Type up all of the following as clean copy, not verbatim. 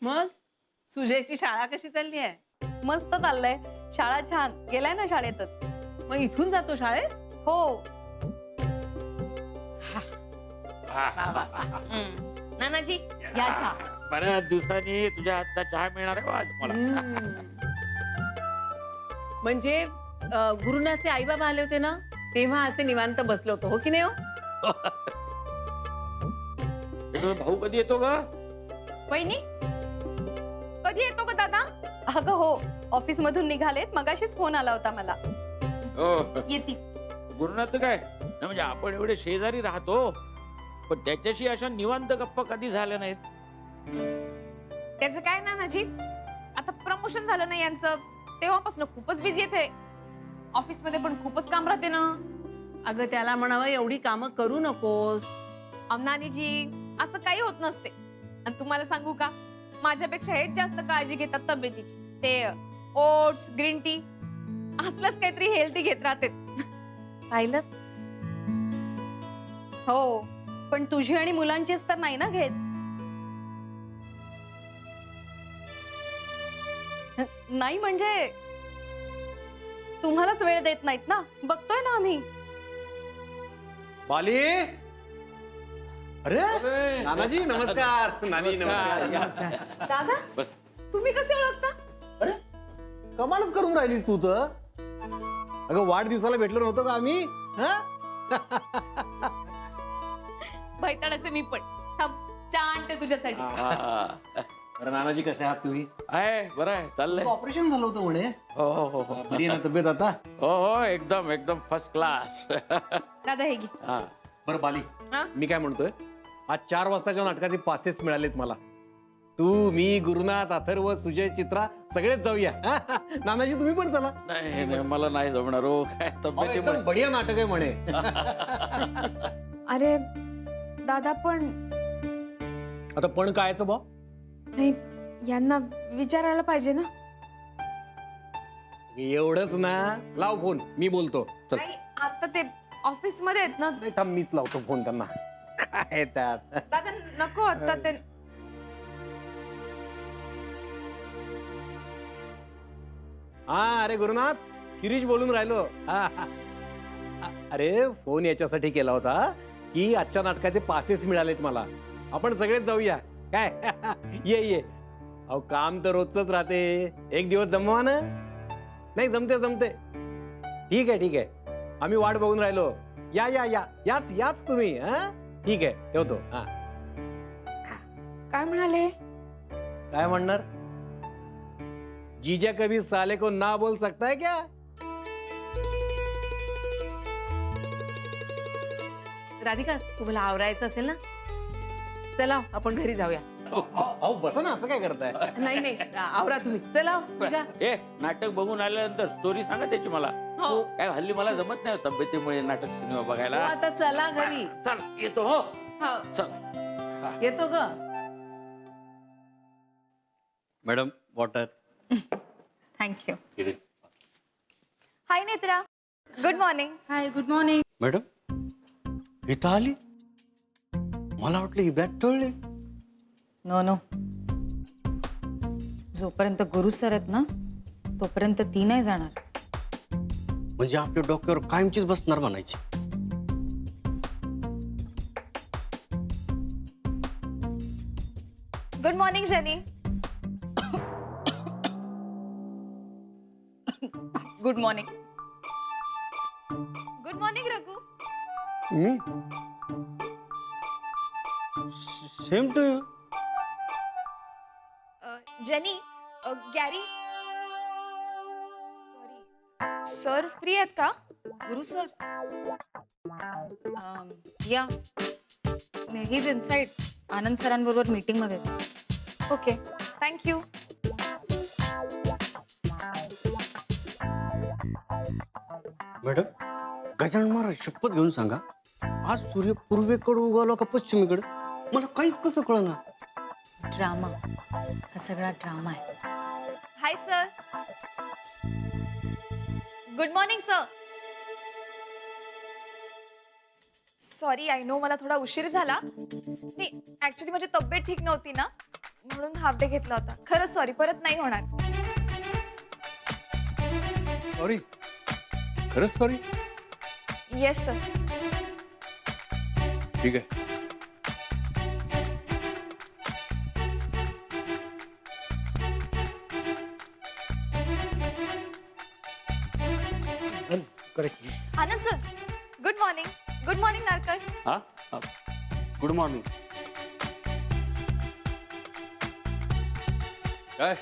मग सुजयची शाळा कशी चालली आहे? मस्त चाललंय. शाळा छान. गेलाय ना शाळेतच. मग इथून जातो शाळेत? हो. नानाजी या चहा. बऱ्याच दिवसांनी तुझ्या हातचा चहा मिळणार आहे आज मला. म्हणजे गुरुनाथचे आई बाबा आले होते ना, तेव्हा असे निवांत बसलो होतो, हो की नाही? हो तुझा भाऊ कधी येतो ग? वहिनी कधी येतो ग दादा? अगं हो, ऑफिस मधून निघालेत. मगाशीच फोन आला होता मला. हो. येते. गुरुनाथ काय नाही, म्हणजे आपण एवढे शेजारी राहतो, पण त्याच्याशी अशा निवांत गप्पा कधी झाल्या नाहीत. त्याचं काय नानाजी, आता प्रमोशन झालं ना यांचं, तेव्हापासून खूपच बिझी येते. ऑफिस मध्ये पण खूपच काम राहते ना. अगं त्याला म्हणावं एवढी कामं करू नकोस. नानीजी असं काही होत नसते. आणि तुम्हाला सांगू का, माझ्यापेक्षा हेच जास्त काळजी घेतात तब्येतीची. ते ओट्स, ग्रीन टी असलंच काहीतरी हेल्दी घेत राहते. पाहिलं? हो, पण तुझी आणि मुलांचीच तर नाही ना घेत. नाही म्हणजे तुम्हालाच वेळ देत नाहीत ना, बघतोय ना आम्ही. बाली, अरे अरे, नानाजी नमस्कार. नानी नमस्कार. या. दादा बस. तुम्ही कसे ओळखता? अरे कमालच करून राहिलीस तू तर. अगं वाढदिवसाला भेटलो नव्हतो का आम्ही? भैताडाचे मी पण. थांब, चहा आणते तुझ्यासाठी. हा. अरे नानाजी कसे आहात तुम्ही? आहे बरं आहे, चाललंय. ऑपरेशन झालं होतं म्हणे. हो हो हो हो. बरी आहे ना तब्येत आता? हो हो, एकदम एकदम फर्स्ट क्लास. दादा हे घे. हा. बरं बाली, हा? मी काय म्हणतोय, आज 4 वाजताच्या नाटकाचे पासेस मिळालेत मला. तू, मी, गुरुनाथ, अथर्व, सुजय, चित्रा सगळेच जाऊया. नानाजी तुम्ही पण चला. नाही नाही, मला नाही जमणार हो. काय अहो, तब्येतीमुळे. एकदम बढिया नाटक आहे म्हणे. अरे दादा पण आता पण कायचं बा? नाही, यांना विचारायला पाहिजे ना. एवढंच ना, लाव फोन, मी बोलतो. चल. नाही, आता ते ऑफिस मध्ये आहेत ना. नाही थांब, मीच लावतो फोन त्यांना. काय त्यात? दादा नको आता ते. हा, अरे गुरुनाथ, शिरीष बोलून राहिलो. अरे फोन याच्यासाठी केला होता की आजच्या नाटकाचे पासेस मिळालेत मला. आपण सगळेच जाऊया काय? ये ये. अहो काम तर रोजच राहते, एक दिवस जमवा ना. नाही जमते जमते. ठीक आहे ठीक आहे, आम्ही वाट बघून राहिलो. या या या, याच याच तुम्ही. हा ठीक आहे, ठेवतो. हा काय म्हणाले? काय म्हणणार? जीजा कभी साले को ना बोल सकता है क्या? राधिका, तुम्हाला आवरायचं असेल ना, चला आपण घरी जाऊया. अहो बसा ना, असं काय करताय? नाही नाही, आवरा तुम्ही. चला निघा. ए, नाटक बघून आल्यानंतर स्टोरी सांगा त्याची मला. हो. काय हल्ली मला जमत नाही हो, तब्येतीमुळे नाटक सिनेमा हो, बघायला. आता चला घरी. चल येतो. हो हो. चल. येतो ग. Madam water. थँक्यू. हाय नेत्रा, गुड मॉर्निंग. हाय, गुड मॉर्निंग. मॅडम इथं आली, मला वाटलं ही बॅग टळली. नो नो, जोपर्यंत गुरु सर आहेत ना तोपर्यंत ती नाही जाणार. म्हणजे आपल्या डोक्यावर कायमचीच बसणार म्हणायची. Good morning Jenny. Good morning. Good morning Raghu. Same to you. Jenny, Gary, sorry sir free आहेत का? Guru sir. Yeah, he is inside. Anand सरांबरोबर मीटिंग मध्ये. Okay, thank you. Madam, Gajanan Maharaj शपथ घेऊन सांगा, आज सूर्य पूर्वेकडे उगवला का पश्चिमेकडे, मला काहीच कसं कळणार. ड्रामा, हा सगळा ड्रामा आहे. Hi sir. Good morning sir. Sorry, I know मला थोडा उशीर झाला. नाही, ऍक्च्युली माझी तब्येत ठीक नव्हती ना, म्हणून हाफ डे घेतला होता. खरंच सॉरी, परत नाही होणार. सॉरी, खरंच सॉरी. Yes sir. ठीक आहे. Anand sir, good morning. Good morning Narkar. हा, गुड मॉर्निंग. काय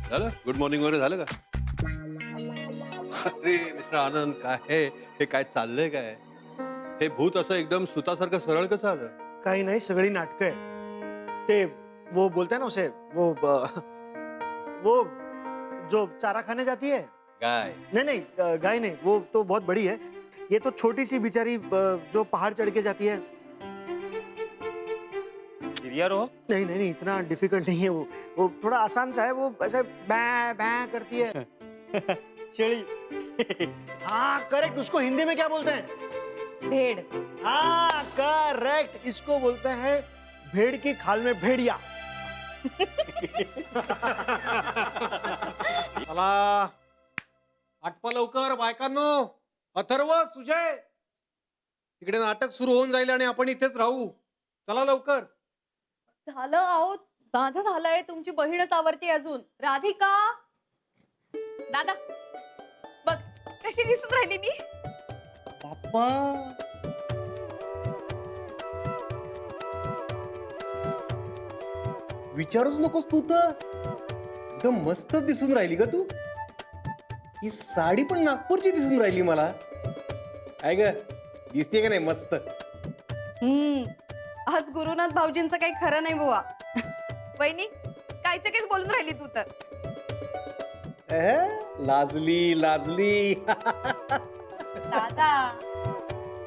झालं? गुड मॉर्निंग वगैरे झालं का? अरे मिस्टर आनंद, काय हे काय चाललंय? काय हे भूत असं एकदम सुतासारखं सरळ कसं आलं? काही नाही, सगळी नाटक है. ते वो बोलते हैं ना उसे, वो जो चारा खाने जाती है. काय? नहीं नहीं, गाय नहीं, वो तो बहुत बड़ी है. ये तो छोटी सी बेचारी जो पहाड़ चढ़ के जाती है. नहीं नहीं नहीं, इतना डिफिकल्ट नहीं है वो थोड़ा आसान सा है. वो ऐसे बै बै करती है. शेळी. हाँ करेक्ट. उसको हिंदी में क्या बोलते हैं? भेड. हाँ करेक्ट. इसको बोलते हैं भेड़ की खाल में भेड़िया. चला आटपा लवकर बायकांनो. अथर्व, सुजय, तिकडे नाटक सुरू होऊन जाईल आणि आपण इथेच राहू. चला लवकर. झालं आहो, माझं झालंय. तुमची बहीणच आवडते अजून. राधिका. दादा बघ कशी दिसून राहिली मी. बाप्पा, विचारूच नकोस तू तर. एकदम मस्त दिसून राहिली का तू. ही साडी पण नागपूरची दिसून राहिली मला. काय ग, दिसते का नाही मस्त? आज गुरुनाथ भाऊजींचं काही खरं नाही बुवा. वहिनी कायच्या काहीच बोलून राहिली तू तर. लाजली लाजली. दादा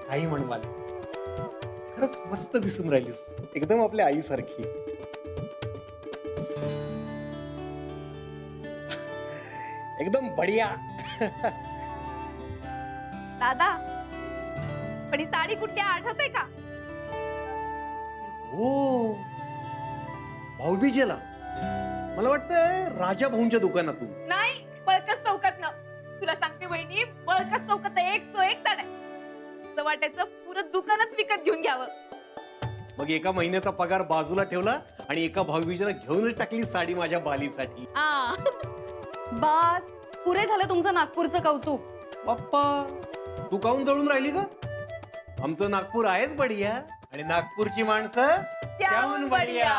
काही म्हण मला, खरंच मस्त दिसून राहिलीस. एकदम आपल्या आईसारखी. एकदम बढिया. दादा पण ही साडी कुठे आठवते का? हो, भाऊबीजेला मला वाटतं राजा भाऊंच्या दुकानातून. नाही, बळकस चौकात. तुला सांगते वहिनी, बळकस चौकात 101 साड्या. असं वाटायचं पुरं दुकानच विकत घेऊन घ्यावं. मग एका महिन्याचा पगार बाजूला ठेवला आणि एका भाऊबीजेला घेऊनच टाकली साडी माझ्या बालीसाठी. हा. बस पुरे झालं तुमचं नागपूरचं कौतुक. बाप्पा, तू काहून जळून राहिली का? आमचं नागपूर आहेच बढिया आणि नागपूरची माणसं त्याहून बढिया.